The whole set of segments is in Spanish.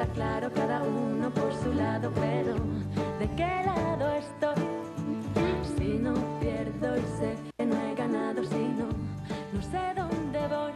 está claro, cada uno por su lado, pero ¿de qué lado estoy? Si no pierdo y sé que no he ganado, si no, no sé dónde voy.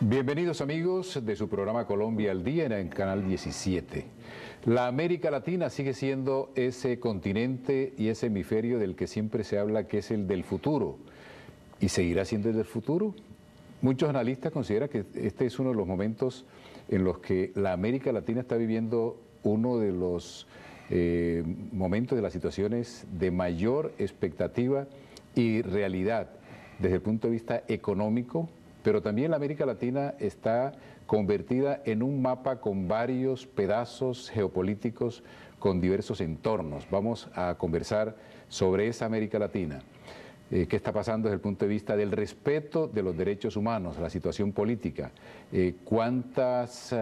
Bienvenidos amigos de su programa Colombia al Día en el canal 17. La América Latina sigue siendo ese continente y ese hemisferio del que siempre se habla que es el del futuro. ¿Y seguirá siendo el del futuro? Muchos analistas consideran que este es uno de los momentos en los que la América Latina está viviendo uno de los momentos de las situaciones de mayor expectativa y realidad desde el punto de vista económico, pero también la América Latina está convertida en un mapa con varios pedazos geopolíticos con diversos entornos. Vamos a conversar sobre esa América Latina. ¿Qué está pasando desde el punto de vista del respeto de los derechos humanos, la situación política? ¿Cuántas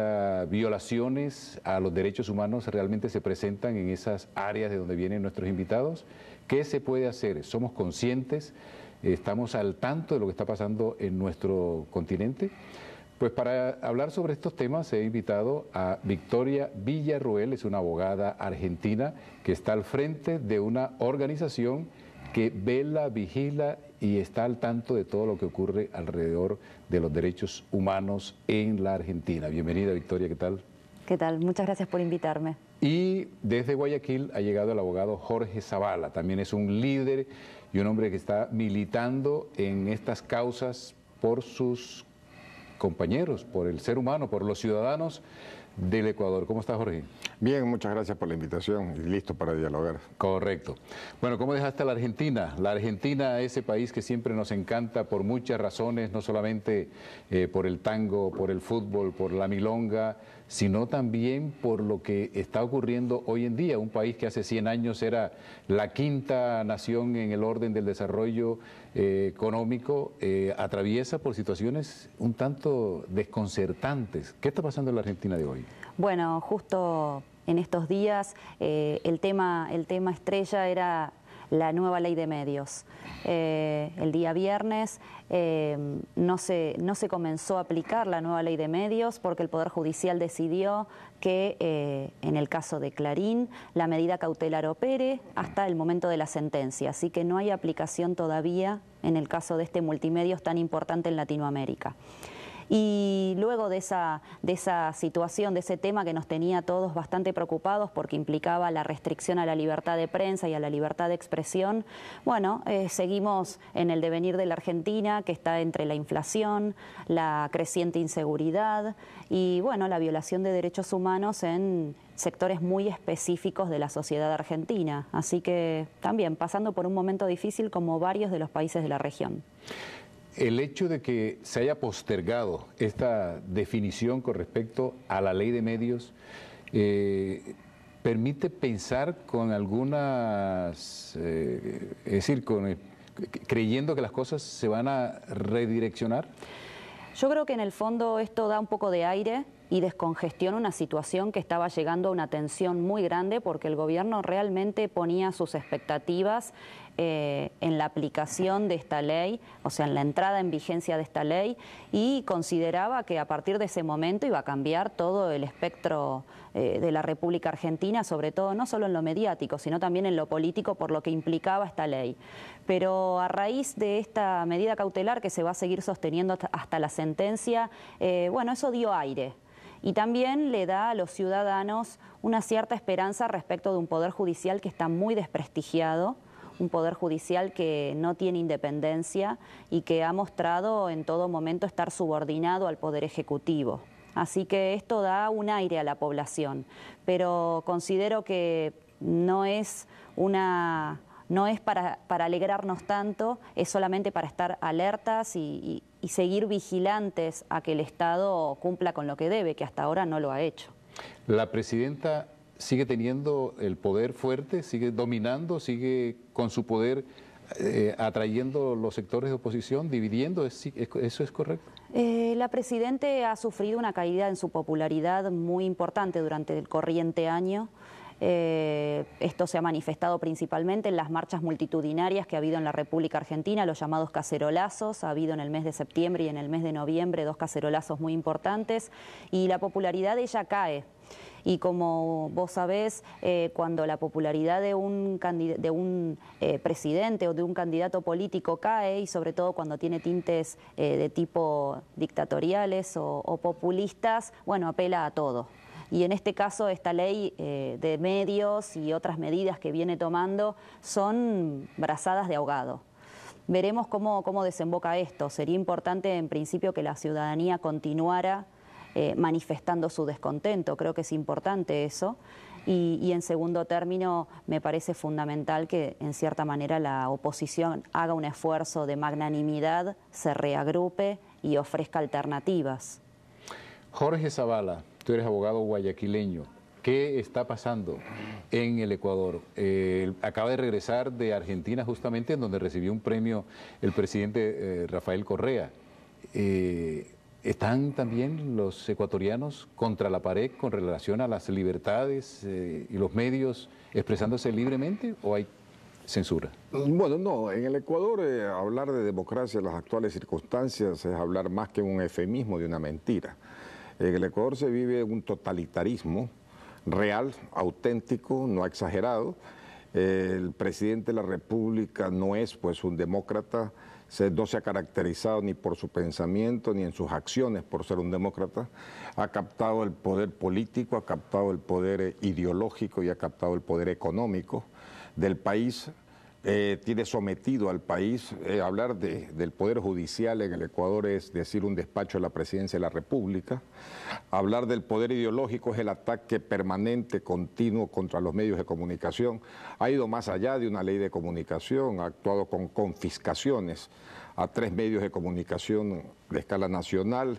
violaciones a los derechos humanos realmente se presentan en esas áreas de donde vienen nuestros invitados? ¿Qué se puede hacer? ¿Somos conscientes? ¿Estamos al tanto de lo que está pasando en nuestro continente? Pues para hablar sobre estos temas he invitado a Victoria Villarroel, es una abogada argentina que está al frente de una organización que vela, vigila y está al tanto de todo lo que ocurre alrededor de los derechos humanos en la Argentina. Bienvenida, Victoria, ¿qué tal? ¿Qué tal? Muchas gracias por invitarme. Y desde Guayaquil ha llegado el abogado Jorge Zavala, también es un líder y un hombre que está militando en estas causas por sus compañeros, por el ser humano, por los ciudadanos del Ecuador. ¿Cómo está, Jorge? Bien, muchas gracias por la invitación y listo para dialogar. Correcto. Bueno, ¿cómo dejaste a la Argentina? La Argentina, ese país que siempre nos encanta por muchas razones, no solamente por el tango, por el fútbol, por la milonga, sino también por lo que está ocurriendo hoy en día. Un país que hace 100 años era la quinta nación en el orden del desarrollo económico, atraviesa por situaciones un tanto desconcertantes. ¿Qué está pasando en la Argentina de hoy? Bueno, justo en estos días el tema estrella era la nueva ley de medios. El día viernes no se comenzó a aplicar la nueva ley de medios porque el Poder Judicial decidió que en el caso de Clarín la medida cautelar opere hasta el momento de la sentencia, así que no hay aplicación todavía en el caso de este multimedios tan importante en Latinoamérica. Y luego de esa situación, de ese tema que nos tenía a todos bastante preocupados porque implicaba la restricción a la libertad de prensa y a la libertad de expresión, bueno, seguimos en el devenir de la Argentina, que está entre la inflación, la creciente inseguridad y, bueno, la violación de derechos humanos en sectores muy específicos de la sociedad argentina. Así que también pasando por un momento difícil como varios de los países de la región. El hecho de que se haya postergado esta definición con respecto a la ley de medios permite pensar con algunas, es decir, creyendo que las cosas se van a redireccionar. Yo creo que en el fondo esto da un poco de aire y descongestiona una situación que estaba llegando a una tensión muy grande porque el gobierno realmente ponía sus expectativas en la aplicación de esta ley, o sea, en la entrada en vigencia de esta ley, y consideraba que a partir de ese momento iba a cambiar todo el espectro de la República Argentina, sobre todo no solo en lo mediático, sino también en lo político por lo que implicaba esta ley. Pero a raíz de esta medida cautelar que se va a seguir sosteniendo hasta la sentencia, bueno, eso dio aire. Y también le da a los ciudadanos una cierta esperanza respecto de un poder judicial que está muy desprestigiado, un poder judicial que no tiene independencia y que ha mostrado en todo momento estar subordinado al poder ejecutivo. Así que esto da un aire a la población, pero considero que no es para alegrarnos tanto, es solamente para estar alertas y y seguir vigilantes a que el Estado cumpla con lo que debe, que hasta ahora no lo ha hecho. La presidenta sigue teniendo el poder fuerte, sigue dominando, sigue con su poder atrayendo los sectores de oposición, dividiendo, ¿eso es correcto? La Presidenta ha sufrido una caída en su popularidad muy importante durante el corriente año. Esto se ha manifestado principalmente en las marchas multitudinarias que ha habido en la República Argentina, los llamados cacerolazos. Ha habido en el mes de septiembre y en el mes de noviembre 2 cacerolazos muy importantes y la popularidad de ella cae. Y como vos sabés, cuando la popularidad de un presidente o de un candidato político cae, y sobre todo cuando tiene tintes de tipo dictatoriales o populistas, bueno, apela a todo. Y en este caso esta ley de medios y otras medidas que viene tomando son brazadas de ahogado. Veremos cómo desemboca esto. Sería importante en principio que la ciudadanía continuara manifestando su descontento, creo que es importante eso. Y en segundo término, me parece fundamental que en cierta manera la oposición haga un esfuerzo de magnanimidad, se reagrupe y ofrezca alternativas. Jorge Zavala, tú eres abogado guayaquileño. ¿Qué está pasando en el Ecuador? Acaba de regresar de Argentina justamente, en donde recibió un premio el presidente Rafael Correa. ¿Están también los ecuatorianos contra la pared con relación a las libertades y los medios expresándose libremente o hay censura? Bueno, no, en el Ecuador hablar de democracia en las actuales circunstancias es hablar más que un eufemismo de una mentira. En el Ecuador se vive un totalitarismo real, auténtico, no exagerado. El presidente de la República no es pues un demócrata, no se ha caracterizado ni por su pensamiento ni en sus acciones por ser un demócrata. Ha captado el poder político, ha captado el poder ideológico y ha captado el poder económico del país. Tiene sometido al país. Hablar del poder judicial en el Ecuador es decir un despacho de la presidencia de la República. Hablar del poder ideológico es el ataque permanente, continuo contra los medios de comunicación. Ha ido más allá de una ley de comunicación, ha actuado con confiscaciones a 3 medios de comunicación de escala nacional.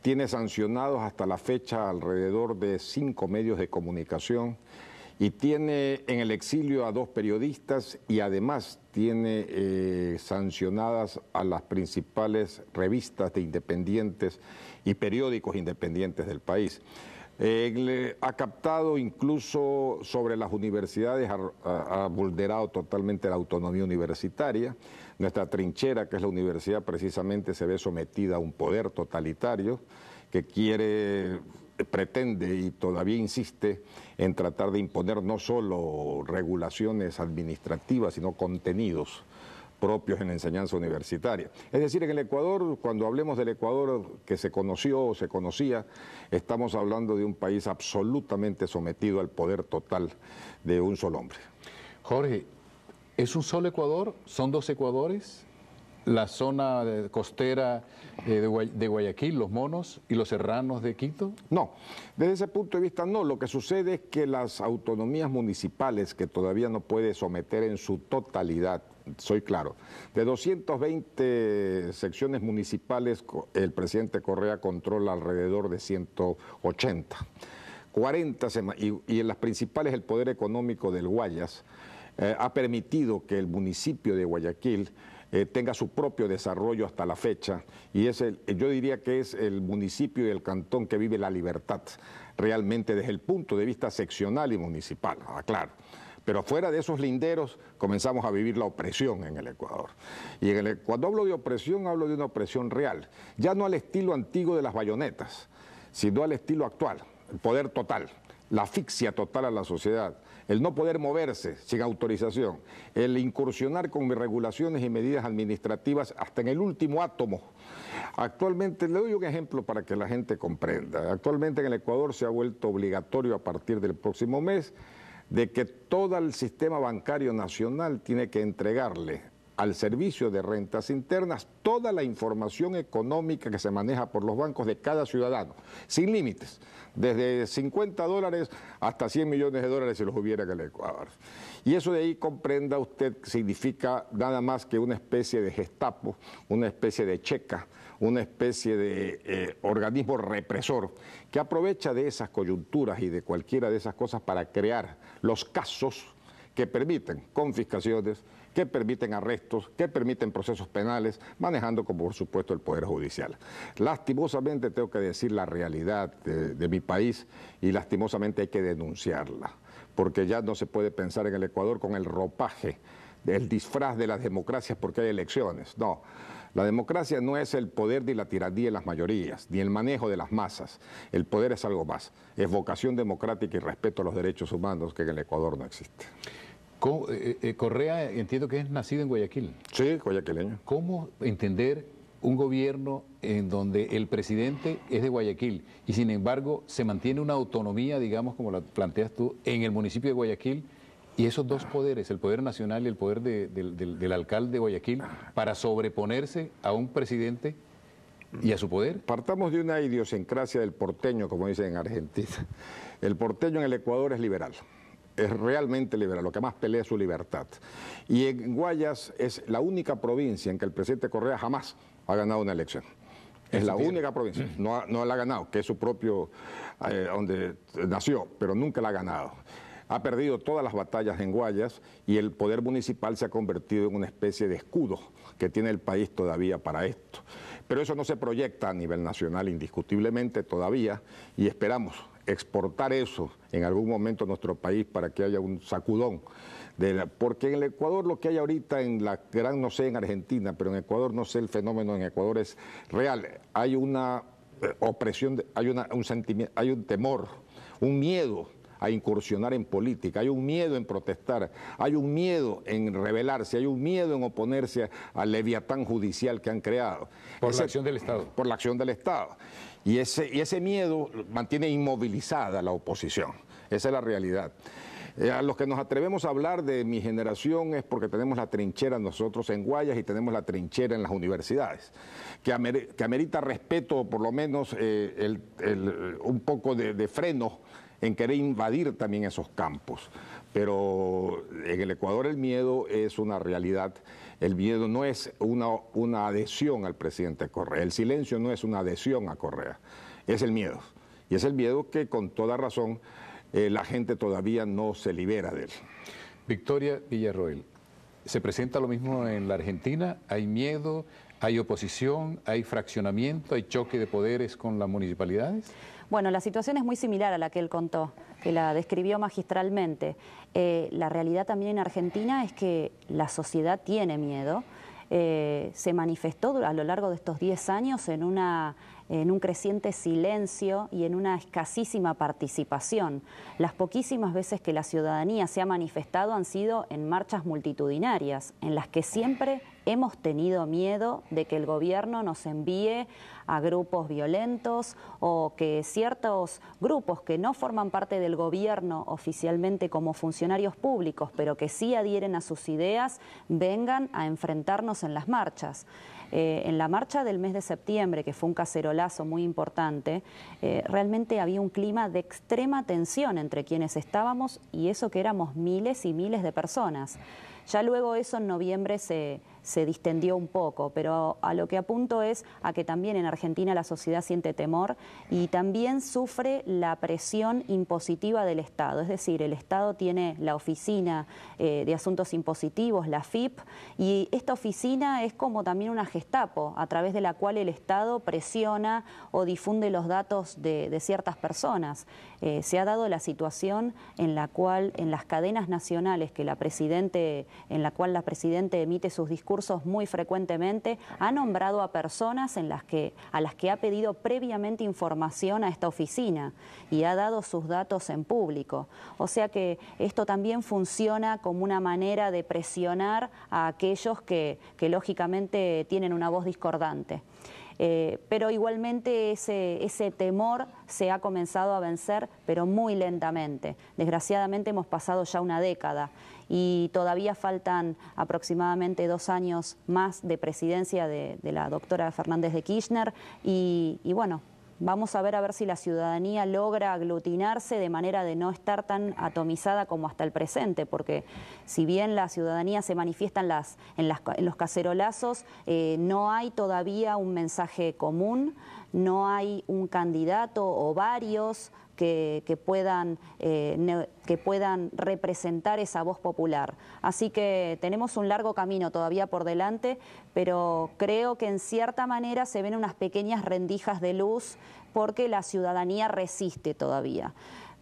Tiene sancionados hasta la fecha alrededor de 5 medios de comunicación. Y tiene en el exilio a 2 periodistas y además tiene sancionadas a las principales revistas de independientes y periódicos independientes del país. Ha captado incluso sobre las universidades, ha vulnerado totalmente la autonomía universitaria. Nuestra trinchera, que es la universidad, precisamente se ve sometida a un poder totalitario que pretende y todavía insiste en tratar de imponer no solo regulaciones administrativas, sino contenidos propios en la enseñanza universitaria. Es decir, en el Ecuador, cuando hablemos del Ecuador que se conoció o se conocía, estamos hablando de un país absolutamente sometido al poder total de un solo hombre. Jorge, ¿es un solo Ecuador? ¿Son 2 Ecuadores? ¿La zona costera de Guayaquil, los Monos y los Serranos de Quito? No, desde ese punto de vista no. Lo que sucede es que las autonomías municipales, que todavía no puede someter en su totalidad, soy claro, de 220 secciones municipales, el presidente Correa controla alrededor de 180. 40, y en las principales el poder económico del Guayas ha permitido que el municipio de Guayaquil tenga su propio desarrollo hasta la fecha, y yo diría que es el municipio y el cantón que vive la libertad realmente desde el punto de vista seccional y municipal, claro. Pero fuera de esos linderos comenzamos a vivir la opresión en el Ecuador. Y cuando hablo de opresión, hablo de una opresión real, ya no al estilo antiguo de las bayonetas, sino al estilo actual, el poder total, la asfixia total a la sociedad, el no poder moverse sin autorización, el incursionar con regulaciones y medidas administrativas hasta en el último átomo. Actualmente, le doy un ejemplo para que la gente comprenda. Actualmente en el Ecuador se ha vuelto obligatorio a partir del próximo mes de que todo el sistema bancario nacional tiene que entregarle al servicio de rentas internas toda la información económica que se maneja por los bancos de cada ciudadano, sin límites, desde $50 hasta $100 millones si los hubiera en el Ecuador. Y eso de ahí, comprenda usted, significa nada más que una especie de Gestapo, una especie de checa, una especie de organismo represor que aprovecha de esas coyunturas y de cualquiera de esas cosas para crear los casos que permiten confiscaciones, que permiten arrestos, que permiten procesos penales, manejando como por supuesto el Poder Judicial. Lastimosamente tengo que decir la realidad de mi país y lastimosamente hay que denunciarla, porque ya no se puede pensar en el Ecuador con el ropaje, el disfraz de las democracias porque hay elecciones. No, la democracia no es el poder ni la tiranía de las mayorías, ni el manejo de las masas. El poder es algo más, es vocación democrática y respeto a los derechos humanos que en el Ecuador no existe. Correa, entiendo que es nacido en Guayaquil. Sí, guayaquileño. ¿Cómo entender un gobierno en donde el presidente es de Guayaquil y sin embargo se mantiene una autonomía, digamos, como la planteas tú, en el municipio de Guayaquil, y esos dos poderes, el poder nacional y el poder del alcalde de Guayaquil, para sobreponerse a un presidente y a su poder? Partamos de una idiosincrasia del porteño, como dicen en Argentina. El porteño en el Ecuador es liberal. Es realmente liberal, lo que más pelea es su libertad. Y en Guayas es la única provincia en que el presidente Correa jamás ha ganado una elección. Es la única provincia, no la ha ganado, que es su propio, donde nació, pero nunca la ha ganado. Ha perdido todas las batallas en Guayas y el poder municipal se ha convertido en una especie de escudo que tiene el país todavía para esto. Pero eso no se proyecta a nivel nacional indiscutiblemente todavía y esperamos exportar eso en algún momento a nuestro país para que haya un sacudón. Porque en el Ecuador lo que hay ahorita no sé en Argentina, pero en Ecuador no sé, el fenómeno en Ecuador es real. Hay una opresión, un sentimiento, hay un temor, un miedo a incursionar en política, hay un miedo en protestar, hay un miedo en rebelarse, hay un miedo en oponerse al leviatán judicial que han creado. Por la acción del Estado. Por la acción del Estado. Y ese miedo mantiene inmovilizada la oposición. Esa es la realidad. A los que nos atrevemos a hablar de mi generación es porque tenemos la trinchera nosotros en Guayas y tenemos la trinchera en las universidades, que amerita respeto, por lo menos un poco de freno en querer invadir también esos campos. Pero en el Ecuador el miedo es una realidad. El miedo no es una adhesión al presidente Correa. El silencio no es una adhesión a Correa. Es el miedo. Y es el miedo que con toda razón la gente todavía no se libera de él. Victoria Villarroel, ¿se presenta lo mismo en la Argentina? ¿Hay miedo? ¿Hay oposición? ¿Hay fraccionamiento? ¿Hay choque de poderes con las municipalidades? Bueno, la situación es muy similar a la que él contó, que la describió magistralmente. La realidad también en Argentina es que la sociedad tiene miedo. Se manifestó a lo largo de estos 10 años en un creciente silencio y en una escasísima participación. Las poquísimas veces que la ciudadanía se ha manifestado han sido en marchas multitudinarias, en las que siempre hemos tenido miedo de que el gobierno nos envíe a grupos violentos o que ciertos grupos que no forman parte del gobierno oficialmente como funcionarios públicos, pero que sí adhieren a sus ideas, vengan a enfrentarnos en las marchas. En la marcha del mes de septiembre, que fue un cacerolazo muy importante, realmente había un clima de extrema tensión entre quienes estábamos y eso que éramos miles y miles de personas. Ya luego eso en noviembre se distendió un poco, pero a lo que apunto es a que también en Argentina la sociedad siente temor y también sufre la presión impositiva del Estado. Es decir, el Estado tiene la Oficina de Asuntos Impositivos, la FIP, y esta oficina es como también una Gestapo, a través de la cual el Estado presiona o difunde los datos de ciertas personas. Se ha dado la situación en la cual en las cadenas nacionales en la cual la Presidenta emite sus discursos muy frecuentemente, ha nombrado a personas a las que ha pedido previamente información a esta oficina y ha dado sus datos en público. O sea que esto también funciona como una manera de presionar a aquellos que lógicamente tienen una voz discordante. pero igualmente ese temor se ha comenzado a vencer, pero muy lentamente. Desgraciadamente hemos pasado ya una década y todavía faltan aproximadamente 2 años más de presidencia de la doctora Fernández de Kirchner y bueno, vamos a ver si la ciudadanía logra aglutinarse de manera de no estar tan atomizada como hasta el presente, porque si bien la ciudadanía se manifiesta en los cacerolazos, no hay todavía un mensaje común, no hay un candidato o varios que puedan representar esa voz popular. Así que tenemos un largo camino todavía por delante, pero creo que en cierta manera se ven unas pequeñas rendijas de luz porque la ciudadanía resiste todavía.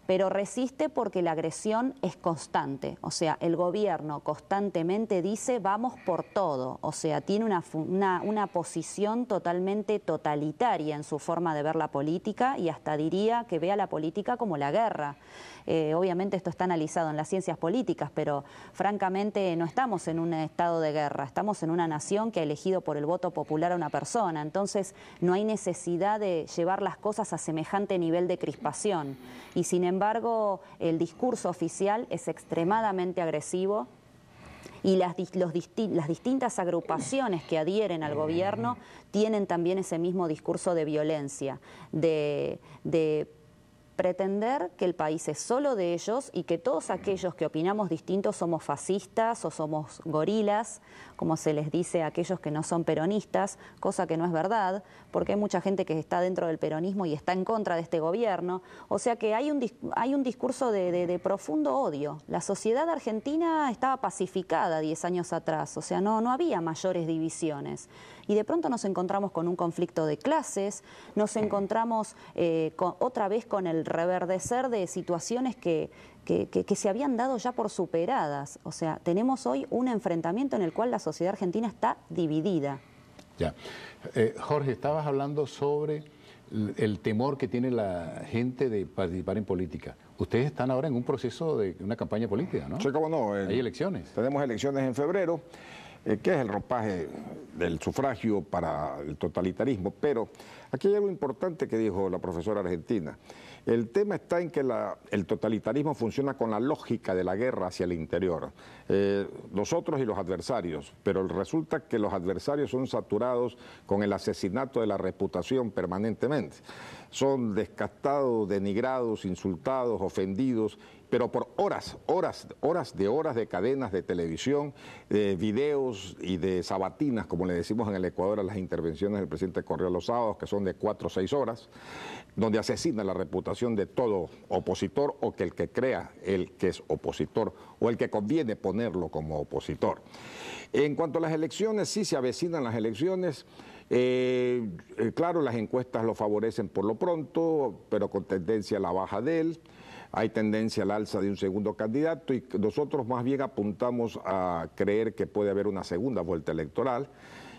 Pero resiste porque la agresión es constante, o sea, el gobierno constantemente dice vamos por todo, o sea, tiene una posición totalmente totalitaria en su forma de ver la política y hasta diría que ve a la política como la guerra. Obviamente esto está analizado en las ciencias políticas, pero francamente no estamos en un estado de guerra, estamos en una nación que ha elegido por el voto popular a una persona, entonces no hay necesidad de llevar las cosas a semejante nivel de crispación. Y sin embargo, el discurso oficial es extremadamente agresivo y las distintas agrupaciones que adhieren al gobierno tienen también ese mismo discurso de violencia, de pretender que el país es solo de ellos y que todos aquellos que opinamos distintos somos fascistas o somos gorilas, como se les dice a aquellos que no son peronistas, cosa que no es verdad, porque hay mucha gente que está dentro del peronismo y está en contra de este gobierno. O sea que hay un discurso de profundo odio. La sociedad argentina estaba pacificada 10 años atrás, o sea, no había mayores divisiones. Y de pronto nos encontramos con un conflicto de clases, nos encontramos otra vez con el reverdecer de situaciones que se habían dado ya por superadas. O sea, tenemos hoy un enfrentamiento en el cual la sociedad argentina está dividida. Ya. Jorge, estabas hablando sobre el temor que tiene la gente de participar en política. Ustedes están ahora en un proceso de una campaña política, ¿no? Sí, cómo no. Hay elecciones. Tenemos elecciones en febrero, que es el ropaje del sufragio para el totalitarismo. Pero aquí hay algo importante que dijo la profesora argentina. El tema está en que el totalitarismo funciona con la lógica de la guerra hacia el interior, nosotros y los adversarios, pero resulta que los adversarios son saturados con el asesinato de la reputación permanentemente. Son descastados, denigrados, insultados, ofendidos, pero por horas de cadenas de televisión, de videos y de sabatinas, como le decimos en el Ecuador a las intervenciones del presidente Correa los sábados, que son de 4 o 6 horas, donde asesina la reputación de todo opositor o que el que crea el que es opositor o el que conviene ponerlo como opositor. En cuanto a las elecciones, sí se avecinan las elecciones. Claro, las encuestas lo favorecen por lo pronto, pero con tendencia a la baja de él. Hay tendencia al alza de un segundo candidato y nosotros más bien apuntamos a creer que puede haber una segunda vuelta electoral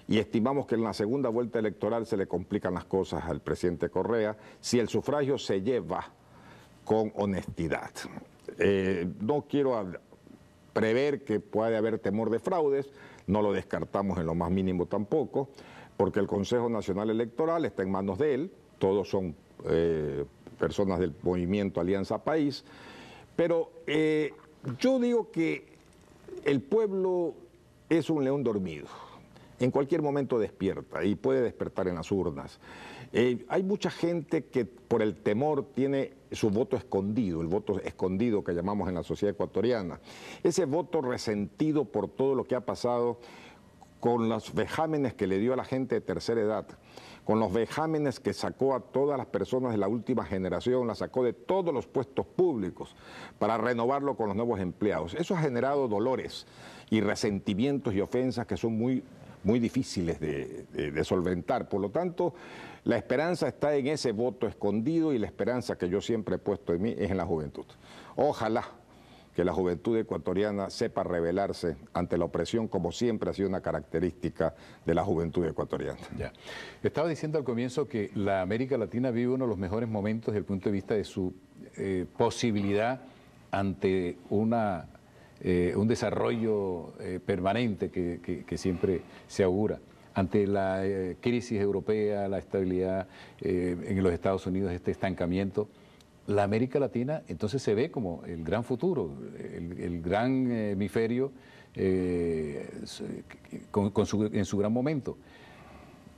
y estimamos que en la segunda vuelta electoral se le complican las cosas al presidente Correa si el sufragio se lleva con honestidad. No quiero prever que puede haber temor de fraudes, no lo descartamos en lo más mínimo tampoco, porque el Consejo Nacional Electoral está en manos de él, todos son personas del movimiento Alianza País, pero yo digo que el pueblo es un león dormido, en cualquier momento despierta y puede despertar en las urnas. Hay mucha gente que por el temor tiene su voto escondido, el voto escondido que llamamos en la sociedad ecuatoriana, ese voto resentido por todo lo que ha pasado con los vejámenes que le dio a la gente de tercera edad, con los vejámenes que sacó a todas las personas de la última generación, la sacó de todos los puestos públicos para renovarlo con los nuevos empleados. Eso ha generado dolores y resentimientos y ofensas que son muy difíciles de solventar. Por lo tanto, la esperanza está en ese voto escondido y la esperanza que yo siempre he puesto en mí es en la juventud. Ojalá que la juventud ecuatoriana sepa rebelarse ante la opresión, como siempre ha sido una característica de la juventud ecuatoriana. Ya. Estaba diciendo al comienzo que la América Latina vive uno de los mejores momentos desde el punto de vista de su posibilidad ante un desarrollo permanente que siempre se augura. ante la crisis europea, la estabilidad en los Estados Unidos, este estancamiento, la América Latina entonces se ve como el gran futuro, el gran hemisferio en su gran momento.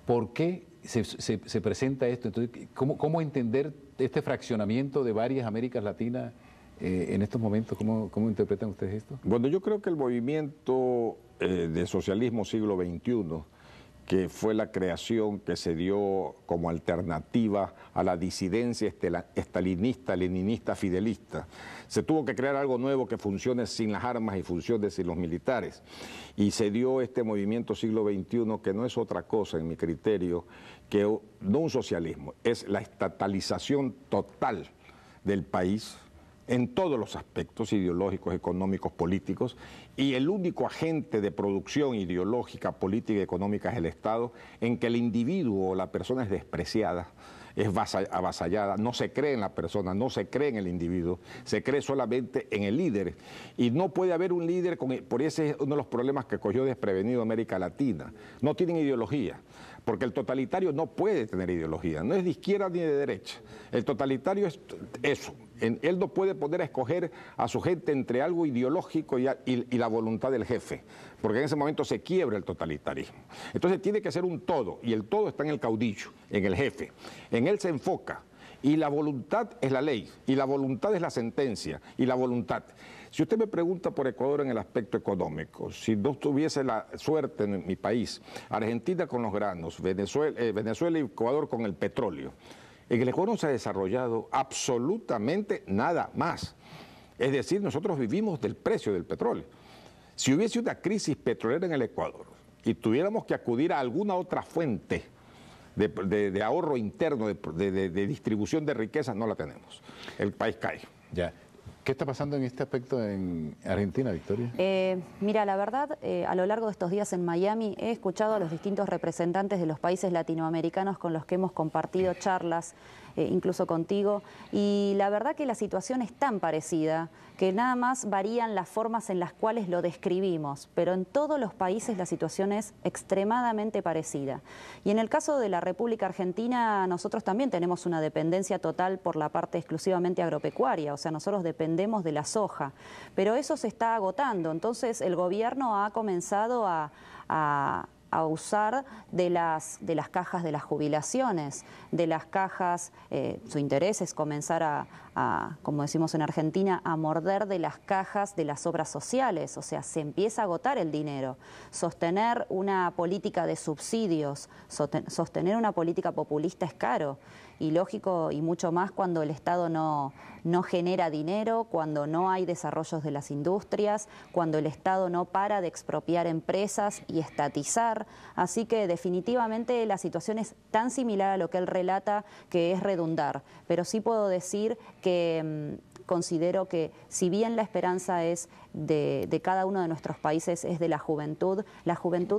¿Por qué se presenta esto? Entonces, ¿cómo entender este fraccionamiento de varias Américas Latinas en estos momentos? ¿Cómo interpretan ustedes esto? Bueno, yo creo que el movimiento de socialismo siglo XXI, que fue la creación que se dio como alternativa a la disidencia estalinista, leninista, fidelista. Se tuvo que crear algo nuevo que funcione sin las armas y funcione sin los militares. Y se dio este movimiento siglo XXI, que no es otra cosa, en mi criterio, que no un socialismo, es la estatalización total del país, en todos los aspectos ideológicos, económicos, políticos, y el único agente de producción ideológica, política y económica es el Estado, en que el individuo o la persona es despreciada, es avasallada, no se cree en la persona, no se cree en el individuo, se cree solamente en el líder. Y no puede haber un líder, por ese es uno de los problemas que cogió desprevenido América Latina. No tienen ideología, porque el totalitario no puede tener ideología, no es de izquierda ni de derecha. El totalitario es eso. Él no puede poder escoger a su gente entre algo ideológico y la voluntad del jefe, porque en ese momento se quiebra el totalitarismo. Entonces tiene que ser un todo, y el todo está en el caudillo, en el jefe. En él se enfoca, y la voluntad es la ley, y la voluntad es la sentencia, y la voluntad. Si usted me pregunta por Ecuador en el aspecto económico, si no tuviese la suerte en mi país, Argentina con los granos, Venezuela y Ecuador con el petróleo, en el Ecuador no se ha desarrollado absolutamente nada más. Es decir, nosotros vivimos del precio del petróleo. Si hubiese una crisis petrolera en el Ecuador y tuviéramos que acudir a alguna otra fuente de ahorro interno, de distribución de riqueza, no la tenemos. El país cae. Ya. ¿Qué está pasando en este aspecto en Argentina, Victoria? Mira, la verdad, a lo largo de estos días en Miami he escuchado a los distintos representantes de los países latinoamericanos con los que hemos compartido charlas, incluso contigo, y la verdad que la situación es tan parecida que nada más varían las formas en las cuales lo describimos, pero en todos los países la situación es extremadamente parecida. Y en el caso de la República Argentina, nosotros también tenemos una dependencia total por la parte exclusivamente agropecuaria, o sea, nosotros dependemos de la soja, pero eso se está agotando, entonces el gobierno ha comenzado a usar de las cajas de las jubilaciones, de las cajas, su interés es comenzar como decimos en Argentina, a morder de las cajas de las obras sociales, o sea, se empieza a agotar el dinero. Sostener una política de subsidios, sostener una política populista es caro, y lógico, y mucho más cuando el Estado no genera dinero, cuando no hay desarrollos de las industrias, cuando el Estado no para de expropiar empresas y estatizar. Así que definitivamente la situación es tan similar a lo que él relata que es redundar. Pero sí puedo decir que considero que si bien la esperanza es de cada uno de nuestros países es de la juventud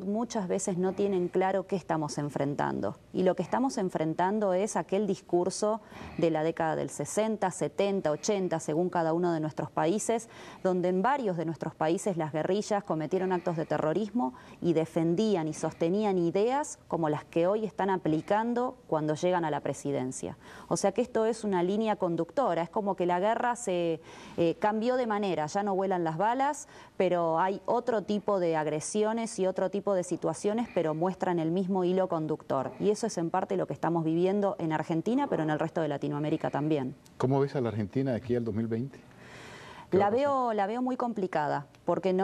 muchas veces no tiene en claro qué estamos enfrentando. Y lo que estamos enfrentando es aquel discurso de la década del 60, 70, 80, según cada uno de nuestros países, donde en varios de nuestros países las guerrillas cometieron actos de terrorismo y defendían y sostenían ideas como las que hoy están aplicando cuando llegan a la presidencia. O sea que esto es una línea conductora, es como que la guerra se cambió de manera, ya no vuelan las balas, pero hay otro tipo de agresiones y otro tipo de situaciones, pero muestran el mismo hilo conductor. Y eso es en parte lo que estamos viviendo en Argentina, pero en el resto de Latinoamérica también. ¿Cómo ves a la Argentina de aquí al 2020? La veo muy complicada, porque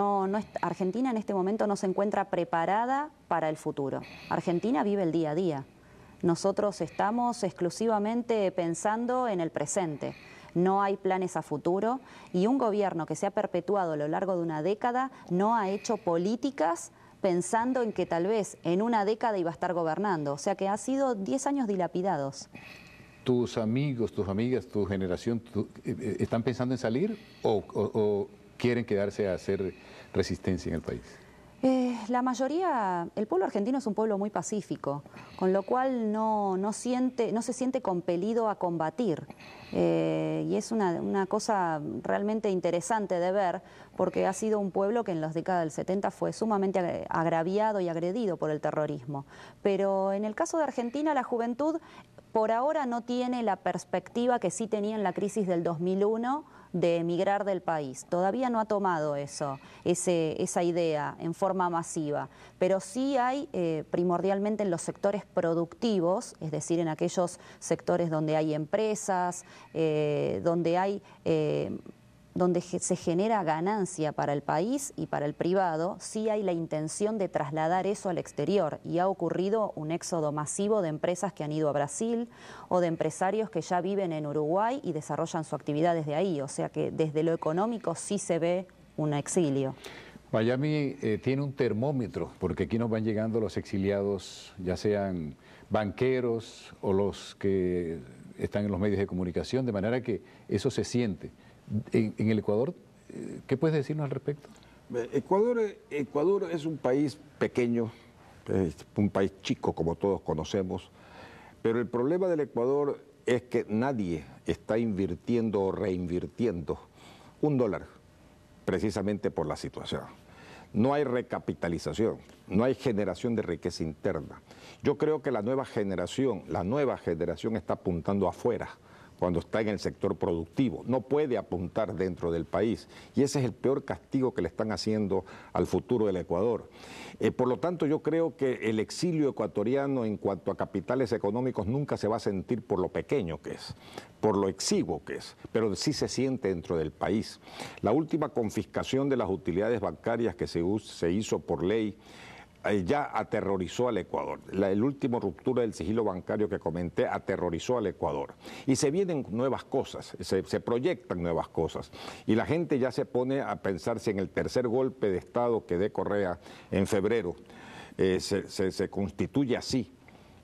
Argentina en este momento no se encuentra preparada para el futuro. Argentina vive el día a día. Nosotros estamos exclusivamente pensando en el presente. No hay planes a futuro y un gobierno que se ha perpetuado a lo largo de una década no ha hecho políticas pensando en que tal vez en una década iba a estar gobernando. O sea que ha sido 10 años dilapidados. ¿Tus amigos, tus amigas, tu generación están pensando en salir o quieren quedarse a hacer resistencia en el país? La mayoría, el pueblo argentino es un pueblo muy pacífico, con lo cual no se siente compelido a combatir. Y es una cosa realmente interesante de ver, porque ha sido un pueblo que en las décadas del 70 fue sumamente agraviado y agredido por el terrorismo. Pero en el caso de Argentina, la juventud por ahora no tiene la perspectiva que sí tenía en la crisis del 2001, de emigrar del país. Todavía no ha tomado esa idea en forma masiva, pero sí hay primordialmente en los sectores productivos, es decir, en aquellos sectores donde hay empresas, donde se genera ganancia para el país y para el privado, sí hay la intención de trasladar eso al exterior, y ha ocurrido un éxodo masivo de empresas que han ido a Brasil o de empresarios que ya viven en Uruguay y desarrollan su actividad desde ahí, o sea que desde lo económico sí se ve un exilio. Miami tiene un termómetro, porque aquí nos van llegando los exiliados, ya sean banqueros o los que están en los medios de comunicación, de manera que eso se siente. En el Ecuador, ¿qué puedes decirnos al respecto? Ecuador es un país pequeño, es un país chico como todos conocemos, pero el problema del Ecuador es que nadie está invirtiendo o reinvirtiendo $1, precisamente por la situación. No hay recapitalización, no hay generación de riqueza interna. Yo creo que la nueva generación está apuntando afuera, cuando está en el sector productivo, no puede apuntar dentro del país, y ese es el peor castigo que le están haciendo al futuro del Ecuador. Por lo tanto, yo creo que el exilio ecuatoriano en cuanto a capitales económicos nunca se va a sentir por lo pequeño que es, por lo exiguo que es, pero sí se siente dentro del país. La última confiscación de las utilidades bancarias que se hizo por ley ya aterrorizó al Ecuador. El último ruptura del sigilo bancario que comenté aterrorizó al Ecuador. Y se vienen nuevas cosas, se proyectan nuevas cosas. Y la gente ya se pone a pensar si en el tercer golpe de Estado que dé Correa en febrero se constituye así.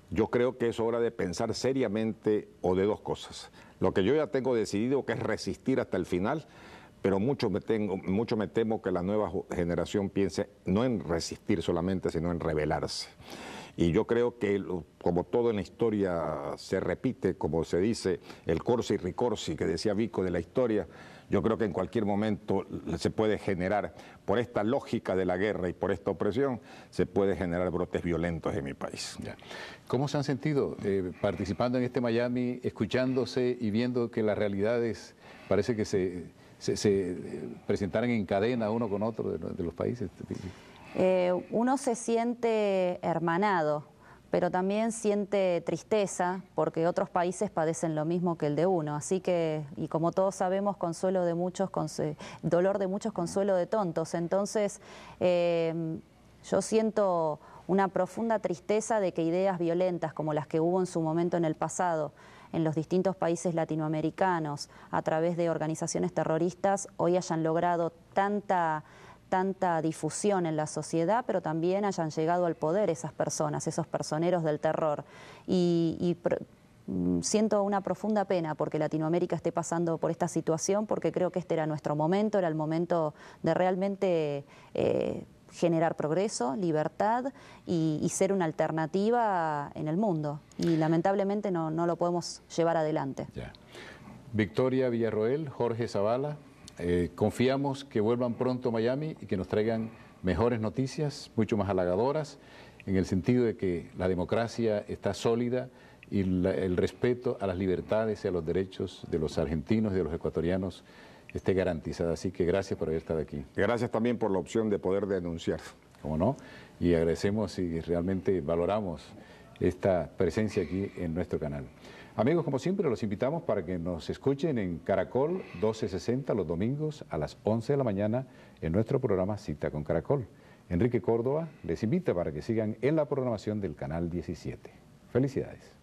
Yo creo que es hora de pensar seriamente o de dos cosas. Lo que yo ya tengo decidido, que es resistir hasta el final, pero mucho me temo que la nueva generación piense no en resistir solamente, sino en rebelarse. Y yo creo que, como todo en la historia se repite, como se dice, el corsi ricorsi que decía Vico de la historia, yo creo que en cualquier momento se puede generar, por esta lógica de la guerra y por esta opresión, se puede generar brotes violentos en mi país. Ya. ¿Cómo se han sentido participando en este Miami, escuchándose y viendo que las realidades parece que se presentaran en cadena uno con otro de los países? Uno se siente hermanado, pero también siente tristeza porque otros países padecen lo mismo que el de uno. Así que, y como todos sabemos, consuelo de muchos, dolor de muchos, consuelo de tontos. Entonces, yo siento una profunda tristeza de que ideas violentas como las que hubo en su momento en el pasado, en los distintos países latinoamericanos, a través de organizaciones terroristas, hoy hayan logrado tanta difusión en la sociedad, pero también hayan llegado al poder esas personas, esos personeros del terror. Siento una profunda pena porque Latinoamérica esté pasando por esta situación, porque creo que este era nuestro momento, era el momento de realmente generar progreso, libertad y ser una alternativa en el mundo. Y lamentablemente no lo podemos llevar adelante. Ya. Victoria Villarroel, Jorge Zavala, confiamos que vuelvan pronto a Miami y que nos traigan mejores noticias, mucho más halagadoras, en el sentido de que la democracia está sólida y el respeto a las libertades y a los derechos de los argentinos y de los ecuatorianos esté garantizada. Así que gracias por haber estado aquí. Gracias también por la opción de poder denunciar. ¿Cómo no? Y agradecemos y realmente valoramos esta presencia aquí en nuestro canal. Amigos, como siempre, los invitamos para que nos escuchen en Caracol 1260 los domingos a las 11 de la mañana en nuestro programa Cita con Caracol. Enrique Córdoba les invita para que sigan en la programación del Canal 17. Felicidades.